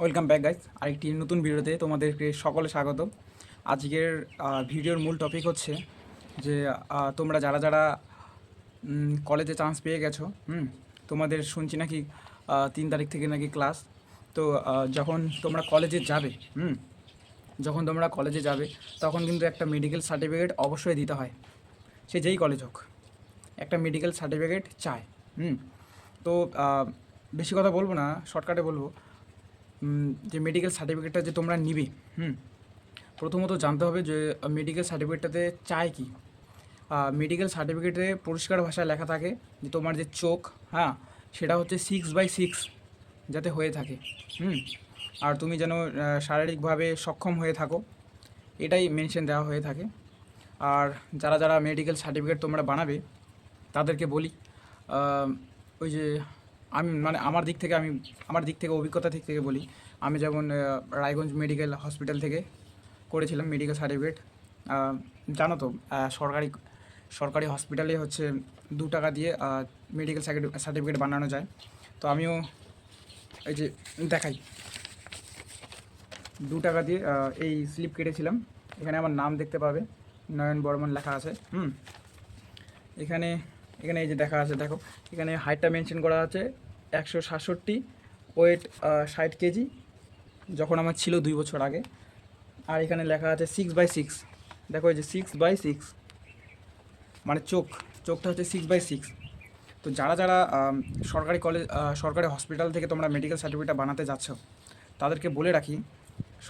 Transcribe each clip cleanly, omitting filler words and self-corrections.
Welcome back guys, আরেকটি নতুন ভিডিওতে তোমাদেরকে সকলে স্বাগত। আজকের ভিডিওর মূল টপিক হচ্ছে যে তোমরা যারা যারা কলেজে চান্স পেয়ে গেছো, তোমাদের শুনছি নাকি 3 তারিখ থেকে নাকি ক্লাস। তো যখন তোমরা কলেজে যাবে, যখন তোমরা কলেজে যাবে তখন কিন্তু একটা মেডিকেল সার্টিফিকেট অবশ্যই দিতে হয়। সে যেই কলেজ হোক, একটা মেডিকেল সার্টিফিকেট চায়। হুম তো বেশি কথা বলবো না, শর্টকাটে বলবো যে মেডিকেল সার্টিফিকেটটা যে তোমরা নিবে, প্রথমত জানতে হবে যে মেডিকেল সার্টিফিকেটটাতে চায় কি। মেডিকেল সার্টিফিকেটে পরিষ্কার ভাষায় লেখা থাকে যে তোমার যে চোখ, সেটা হচ্ছে 6/6 যাতে হয়ে থাকে। আর তুমি যেন শারীরিকভাবে সক্ষম হয়ে থাকো, এটাই মেনশন দেওয়া হয়ে থাকে। আর যারা যারা মেডিকেল সার্টিফিকেট তোমরা বানাবে তাদেরকে বলি, ওই যে আমার দিক থেকে অভিজ্ঞতা দিক থেকে বলি। আমি যেমন রায়গঞ্জ মেডিকেল হসপিটাল থেকে করেছিলাম মেডিকেল সার্টিফিকেট। জানো তো, সরকারি সরকারি হসপিটালে হচ্ছে 2 টাকা দিয়ে মেডিকেল সার্টিফিকেট বানানো যায়। তো আমিও এই যে দেখাই, 2 টাকা দিয়ে এই স্লিপ কেটেছিলাম। এখানে আমার নাম দেখতে পাবে, নয়ন বর্মন লেখা আছে। এখানে এখানে এই যে দেখা আছে, দেখো এখানে হাইটটা মেনশন করা আছে 167, ওয়েট 60 কেজি, যখন আমার ছিল 2 বছর আগে। আর এখানে লেখা আছে 6/6। দেখো এই যে 6/6, মানে চোখটা হচ্ছে 6/6। তো যারা যারা সরকারি কলেজ, সরকারি হসপিটাল থেকে তোমরা মেডিকেল সার্টিফিকেটটা বানাতে যাচ্ছ, তাদেরকে বলে রাখি,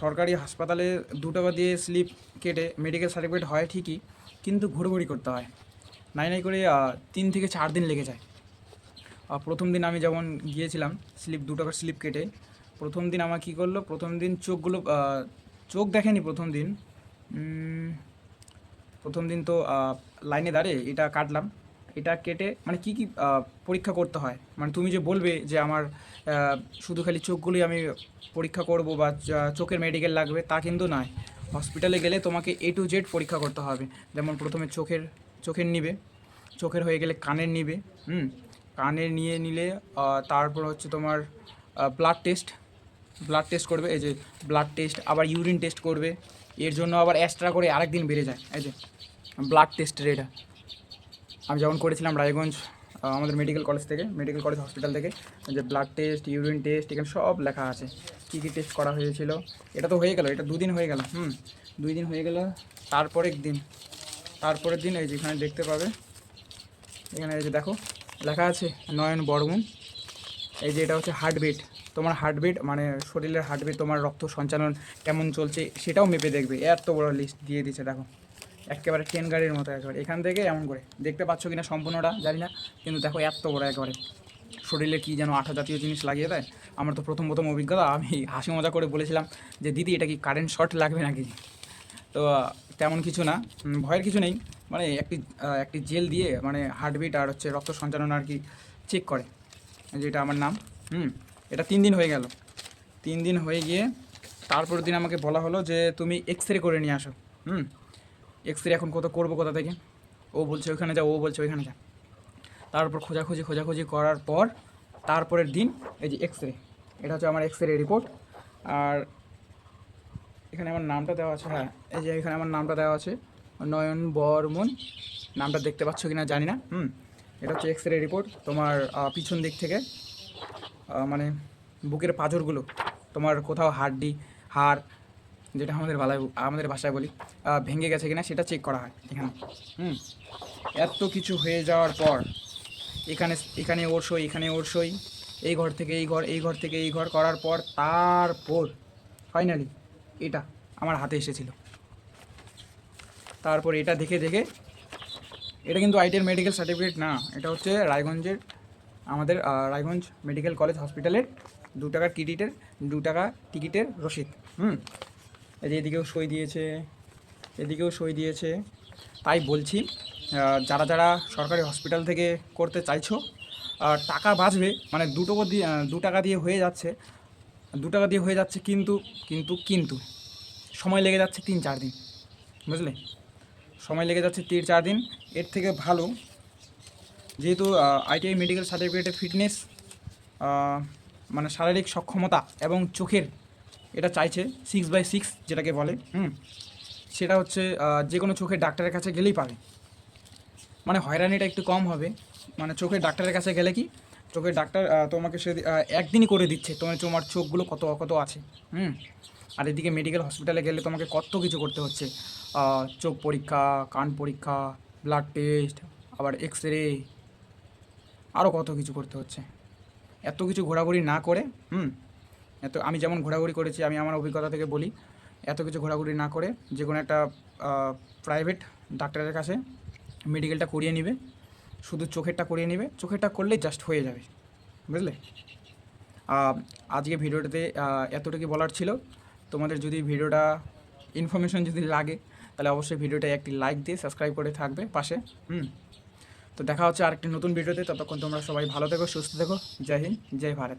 সরকারি হাসপাতালে 2 টাকা দিয়ে স্লিপ কেটে মেডিকেল সার্টিফিকেট হয় ঠিকই, কিন্তু ঘোরাঘুরি করতে হয়, নাই নাই করে 3 থেকে 4 দিন লেগে যায়। প্রথম দিন আমি যেমন গিয়েছিলাম 2 টাকার স্লিপ কেটে, প্রথম দিন আমার কী করলো, প্রথম দিন চোখ দেখেনি। প্রথম দিন তো লাইনে দাঁড়িয়ে এটা কাটলাম, এটা কেটে মানে কী কী পরীক্ষা করতে হয়, মানে তুমি যে বলবে যে আমার শুধু খালি চোখগুলোই আমি পরীক্ষা করব বা চোখের মেডিকেল লাগবে, তা কিন্তু নয়। হসপিটালে গেলে তোমাকে A to Z পরীক্ষা করতে হবে। যেমন প্রথমে চোখের নিবে, চোখের হয়ে গেলে কানের নিবে। কানের নিয়ে নিলে তারপর হচ্ছে তোমার ব্লাড টেস্ট করবে। এই যে ব্লাড টেস্ট, আবার ইউরিন টেস্ট করবে। এর জন্য আবার এক্সট্রা করে আরেক দিন বেড়ে যায়। এই যে ব্লাড টেস্টের এটা আমি যখন করেছিলাম রায়গঞ্জ আমাদের মেডিকেল কলেজ হসপিটাল থেকে, যে ব্লাড টেস্ট, ইউরিন টেস্ট, এখানে সব লেখা আছে কী কী টেস্ট করা হয়েছিল। এটা তো হয়ে গেল, এটা 2 দিন হয়ে গেল। 2 দিন হয়ে গেল। তারপরের দিন এই যে এখানে দেখতে পাবে, এখানে এই যে দেখো লেখা আছে নয়ন বর্মন। এই যে এটা হচ্ছে হার্টবিট, তোমার হার্টবিট মানে শরীরের হার্টবিট, তোমার রক্ত সঞ্চালন কেমন চলছে সেটাও মেপে দেখবে। এত বড় লিস্ট দিয়ে দিচ্ছে, দেখো একেবারে ট্রেন গাড়ির মতো। একেবারে এখান থেকে এমন করে দেখতে পাচ্ছ কিনা সম্পূর্ণটা জানি না, কিন্তু দেখো এত বড় একেবারে শরীরে কী যেন আঠা জাতীয় জিনিস লাগিয়ে দেয়। আমার তো প্রথম অভিজ্ঞতা, আমি হাসি মজা করে বলেছিলাম যে দিদি এটা কি কারেন্ট শর্ট লাগবে নাকি। তো তেমন কিছু না, ভয়ের কিছু নেই। মানে একটি জেল দিয়ে মানে হার্টবিট আর হচ্ছে রক্ত সঞ্চালন আর কি চেক করে। যেটা আমার নাম। এটা 3 দিন হয়ে গেল। 3 দিন হয়ে গিয়ে তারপরের দিন আমাকে বলা হলো যে তুমি এক্স রে করে নিয়ে আসো। এক্স রে এখন করবো কোথা থেকে, ও বলছে ওইখানে যা, ও বলছে ওইখানে যা। তারপর খোঁজাখুঁজি করার পর তারপরের দিন এই যে এক্স রে, এটা হচ্ছে আমার এক্স রে রিপোর্ট। আর এখানে আমার নামটা দেওয়া আছে, এই যে এখানে আমার নামটা দেওয়া আছে নয়ন বর্মন। নামটা দেখতে পাচ্ছ কি না জানি না। এটা হচ্ছে এক্স রে রিপোর্ট। তোমার পিছন দিক থেকে মানে বুকের পাঁজরগুলো, তোমার কোথাও হাড়, যেটা আমাদের ভাষায় বলি, ভেঙে গেছে কিনা সেটা চেক করা হয় এখানে। এত কিছু হয়ে যাওয়ার পর এখানে ওর সই, এখানে ওর সই, এই ঘর থেকে এই ঘর, এই ঘর থেকে এই ঘর করার পর তারপর ফাইনালি এটা আমার হাতে এসেছিল। তারপর এটা দেখে এটা কিন্তু আইটিআর মেডিকেল সার্টিফিকেট না, এটা হচ্ছে আমাদের রায়গঞ্জ মেডিকেল কলেজ হসপিটালের 2 টাকা টিকিটের রসিদ। এই যে এদিকেও সই দিয়েছে। তাই বলছি, যারা যারা সরকারি হসপিটাল থেকে করতে চাইছো, টাকা বাঁচবে, মানে 2 টাকা দিয়ে হয়ে যাচ্ছে, 2 টাকা দিয়ে হয়ে যাচ্ছে, কিন্তু সময় লেগে যাচ্ছে 3-4 দিন, বুঝলে, সময় লেগে যাচ্ছে 3-4 দিন। এর থেকে ভালো, যেহেতু আইটিআই মেডিকেল সার্টিফিকেটের ফিটনেস মানে শারীরিক সক্ষমতা এবং চোখের এটা চাইছে 6/6 যেটাকে বলে, সেটা হচ্ছে যে কোনো চোখের ডাক্তারের কাছে গেলেই পাবে, মানে হয়রানিটা একটু কম হবে। মানে চোখের ডাক্তারের কাছে গেলে কি, চোখের ডাক্তার তোমাকে সে একদিনই করে দিচ্ছে তোমার চোখগুলো কত কত আছে। হুম আর এদিকে মেডিকেল হসপিটালে গেলে তোমাকে কত কিছু করতে হচ্ছে, চোখ পরীক্ষা, কান পরীক্ষা, ব্লাড টেস্ট, আবার এক্স রে, আরও কত কিছু করতে হচ্ছে। এত কিছু ঘোরাঘুরি না করে, এত আমি যেমন ঘোরাঘুরি করেছি, আমি আমার অভিজ্ঞতা থেকে বলি, এত কিছু ঘোরাঘুরি না করে যে কোনো একটা প্রাইভেট ডাক্তারের কাছে মেডিকেলটা করিয়ে নিবে, শুধু চোখেরটা করিয়ে নিবে, চোখেরটা করলেই জাস্ট হয়ে যাবে, বুঝলে। আজকে ভিডিওটাতে এতটুকু বলার ছিল। তোমাদের যদি ভিডিওটা ইনফরমেশন যদি লাগে, তাহলে অবশ্যই ভিডিওটা একটি লাইক দিয়ে সাবস্ক্রাইব করে থাকবে পাশে। তো দেখা হচ্ছে আরেকটি নতুন ভিডিওতে, ততক্ষণ তোমরা সবাই ভালো থেকো, সুস্থ থেকো। জয় হিন্দ, জয় ভারত।